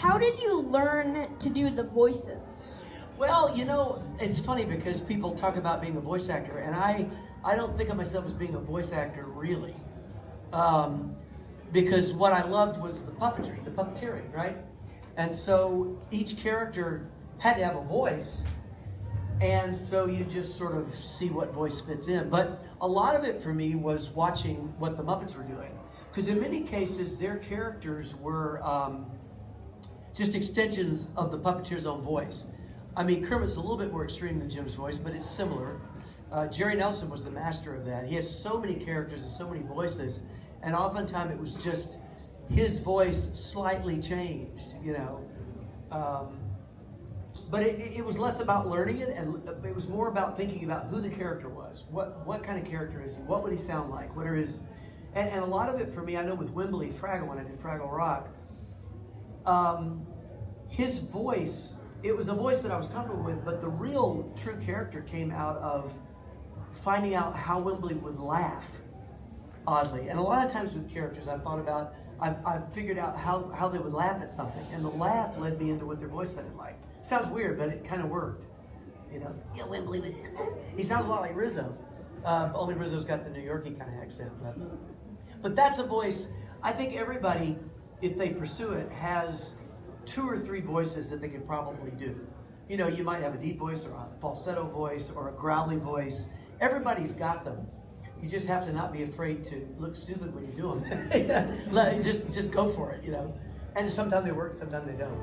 how did you learn to do the voices? Well, you know, it's funny because people talk about being a voice actor, and I don't think of myself as being a voice actor really. Because what I loved was the puppetry, the puppeteering, right? And so each character had to have a voice, and so you just sort of see what voice fits in. But a lot of it for me was watching what the Muppets were doing. Because in many cases, their characters were just extensions of the puppeteer's own voice. I mean, Kermit's a little bit more extreme than Jim's voice, but it's similar. Jerry Nelson was the master of that. He has so many characters and so many voices, and oftentimes it was just his voice slightly changed, you know. But it was less about learning it, and it was more about thinking about who the character was. What kind of character is he? What would he sound like? What are his... And a lot of it for me, I know with Wembley Fraggle, when I did Fraggle Rock, his voice, it was a voice that I was comfortable with, but the real true character came out of finding out how Wembley would laugh, oddly. And a lot of times with characters, I've thought about, I've figured out how they would laugh at something, and the laugh led me into what their voice sounded like. Sounds weird, but it kind of worked. You know, yeah, Wembley was, he sounds a lot like Rizzo. Only Rizzo's got the New Yorkie kind of accent. But that's a voice, I think everybody, if they pursue it, has 2 or 3 voices that they could probably do. You know, you might have a deep voice or a falsetto voice or a growly voice. Everybody's got them. You just have to not be afraid to look stupid when you do them. Just go for it, you know. And sometimes they work, sometimes they don't.